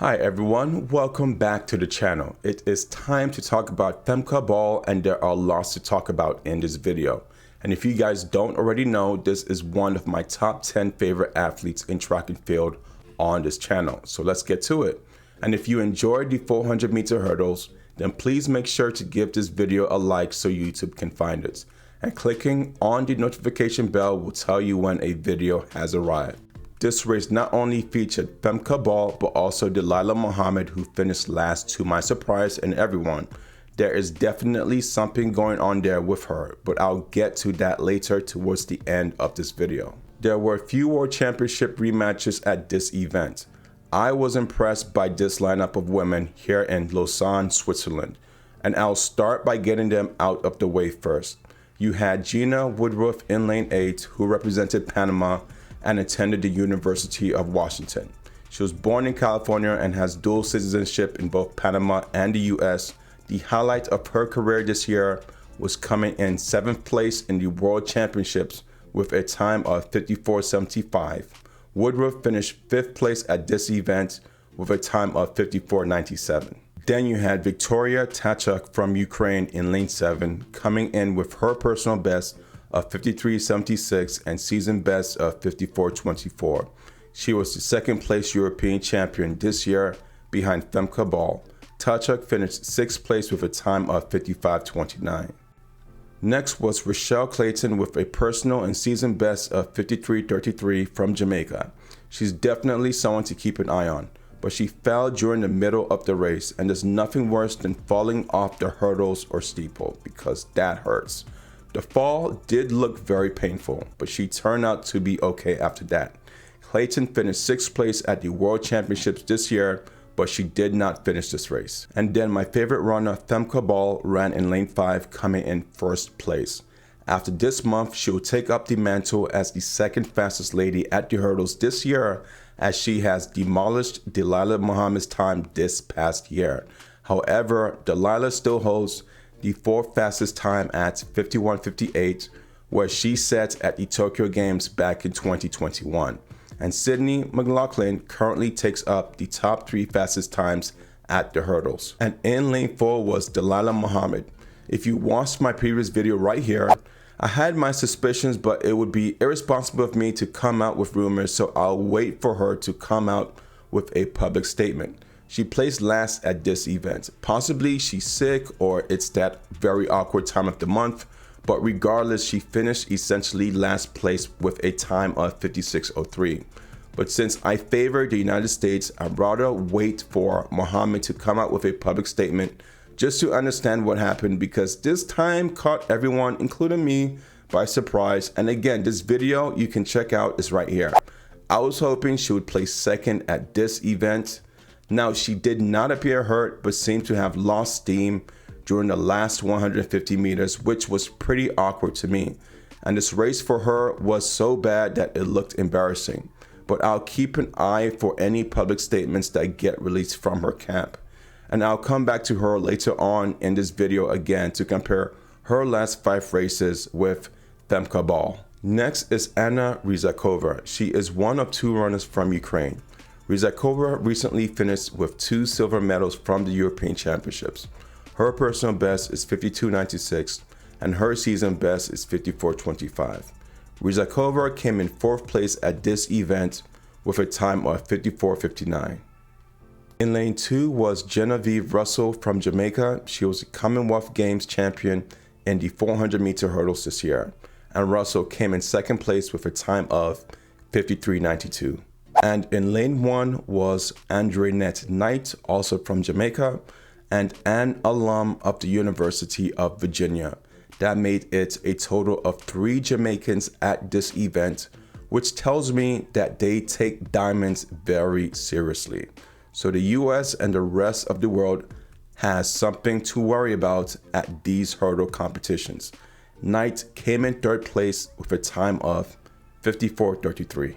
Hi everyone, welcome back to the channel. It is time to talk about Femke Bol, and there are lots to talk about in this video. And if you guys don't already know, this is one of my top 10 favorite athletes in track and field on this channel. So let's get to it. And if you enjoyed the 400-meter hurdles, then please make sure to give this video a like so YouTube can find it. And clicking on the notification bell will tell you when a video has arrived. This race not only featured Femke Bol, but also Dalilah Muhammad, who finished last to my surprise and everyone. There is definitely something going on there with her, but I'll get to that later towards the end of this video. There were a few World Championship rematches at this event. I was impressed by this lineup of women here in Lausanne, Switzerland, and I'll start by getting them out of the way first. You had Gianna Woodruff in lane 8, who represented Panama and attended the University of Washington. She was born in California and has dual citizenship in both Panama and the US. The highlight of her career this year was coming in 7th place in the World Championships with a time of 54.75. Woodruff finished 5th place at this event with a time of 54.97. Then you had Victoriya Tkachuk from Ukraine in lane 7, coming in with her personal best of 53.76 and season best of 54.24. She was the 2nd place European champion this year behind Femke Bol. Tkachuk finished 6th place with a time of 55.29. Next was Rushell Clayton with a personal and season best of 53.33 from Jamaica. She's definitely someone to keep an eye on, but she fell during the middle of the race, and there's nothing worse than falling off the hurdles or steeple because that hurts. The fall did look very painful, but she turned out to be okay after that. Clayton finished 6th place at the World Championships this year, but she did not finish this race. And then my favorite runner, Femke Bol, ran in lane 5, coming in 1st place. After this month, she will take up the mantle as the 2nd fastest lady at the hurdles this year, as she has demolished Dalilah Muhammad's time this past year. However, Dalilah still holds the 4th fastest time at 51.58, where she set at the Tokyo Games back in 2021. And Sydney Mclaughlin currently takes up the top 3 fastest times at the hurdles. And in lane 4 was Dalilah Muhammad. If you watched my previous video right here, I had my suspicions, but it would be irresponsible of me to come out with rumors, so I'll wait for her to come out with a public statement. She placed last at this event. Possibly she's sick or it's that very awkward time of the month, but regardless, she finished essentially last place with a time of 56.03. But since I favor the United States, I'd rather wait for Muhammad to come out with a public statement just to understand what happened, because this time caught everyone, including me, by surprise. And again, this video you can check out is right here. I was hoping she would place 2nd at this event. Now, she did not appear hurt, but seemed to have lost steam during the last 150 meters, which was pretty awkward to me. And this race for her was so bad that it looked embarrassing. But I'll keep an eye for any public statements that get released from her camp. And I'll come back to her later on in this video again to compare her last 5 races with Femke Bol. Next is Anna Ryzhykova. She is one of 2 runners from Ukraine. Ryzhykova recently finished with 2 silver medals from the European Championships. Her personal best is 52.96 and her season best is 54.25. Ryzhykova came in 4th place at this event with a time of 54.59. In lane 2 was Janieve Russell from Jamaica. She was a Commonwealth Games champion in the 400-meter hurdles this year, and Russell came in 2nd place with a time of 53.92. And in lane 1 was Andrenette Knight, also from Jamaica, and an alum of the University of Virginia. That made it a total of 3 Jamaicans at this event, which tells me that they take diamonds very seriously. So the US and the rest of the world has something to worry about at these hurdle competitions. Knight came in 3rd place with a time of 54.33.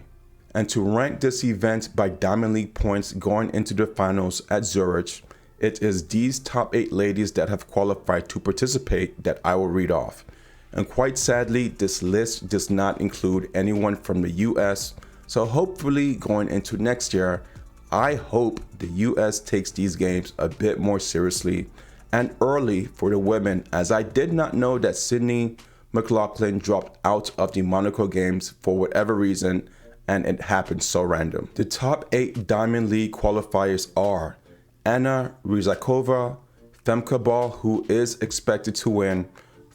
And to rank this event by Diamond League points going into the finals at Zurich, it is these top 8 ladies that have qualified to participate that I will read off. And quite sadly, this list does not include anyone from the US, so hopefully going into next year, I hope the US takes these games a bit more seriously and early for the women, as I did not know that Sydney Mclaughlin dropped out of the Monaco Games for whatever reason, and it happened so random. The top 8 Diamond League qualifiers are Anna Ryzhykova, Femke Bol, who is expected to win,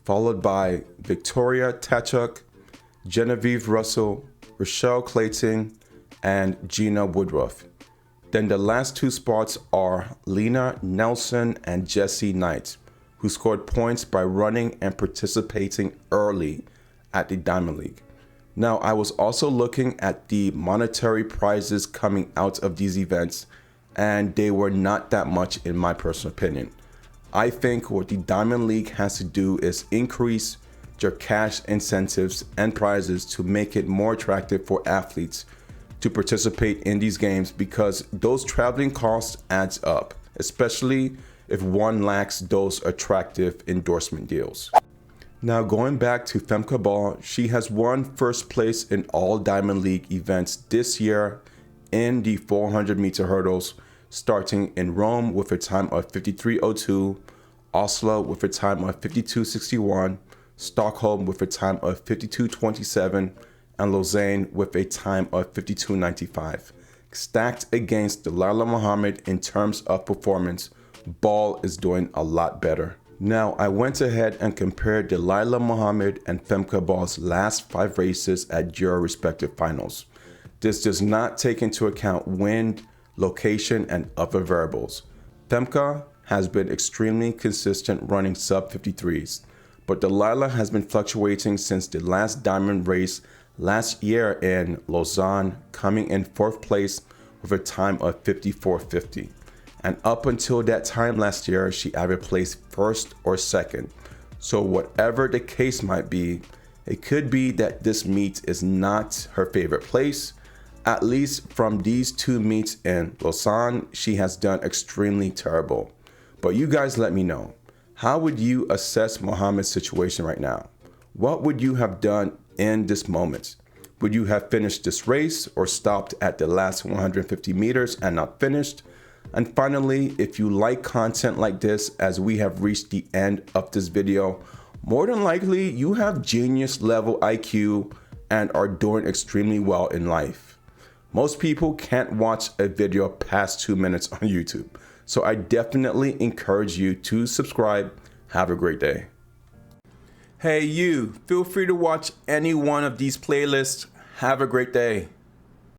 followed by Victoriya Tkachuk, Janieve Russell, Rushell Clayton, and Gianna Woodruff. Then the last 2 spots are Lina Nielsen and Jessie Knight, who scored points by running and participating early at the Diamond League. Now, I was also looking at the monetary prizes coming out of these events, and they were not that much in my personal opinion. I think what the Diamond League has to do is increase their cash incentives and prizes to make it more attractive for athletes to participate in these games, because those traveling costs adds up, especially if one lacks those attractive endorsement deals. Now, going back to Femke Bol, she has won first place in all Diamond League events this year in the 400 meter hurdles, starting in Rome with a time of 53.02, Oslo with a time of 52.61, Stockholm with a time of 52.27, and Lausanne with a time of 52.95. Stacked against Dalilah Muhammad in terms of performance, Bol is doing a lot better. Now, I went ahead and compared Dalilah Muhammad and Femke Bol's last 5 races at their respective finals. This does not take into account wind, location, and other variables. Femke has been extremely consistent running sub 53s, but Dalilah has been fluctuating since the last diamond race last year in Lausanne, coming in 4th place with a time of 54.50. And up until that time last year, she either placed 1st or 2nd. So whatever the case might be, it could be that this meet is not her favorite place. At least from these 2 meets in Lausanne, she has done extremely terrible. But you guys let me know. How would you assess Muhammad's situation right now? What would you have done in this moment? Would you have finished this race or stopped at the last 150 meters and not finished? And finally, if you like content like this, as we have reached the end of this video, more than likely you have genius level IQ and are doing extremely well in life. Most people can't watch a video past 2 minutes on YouTube, so I definitely encourage you to subscribe. Have a great day. Hey you, feel free to watch any one of these playlists. Have a great day.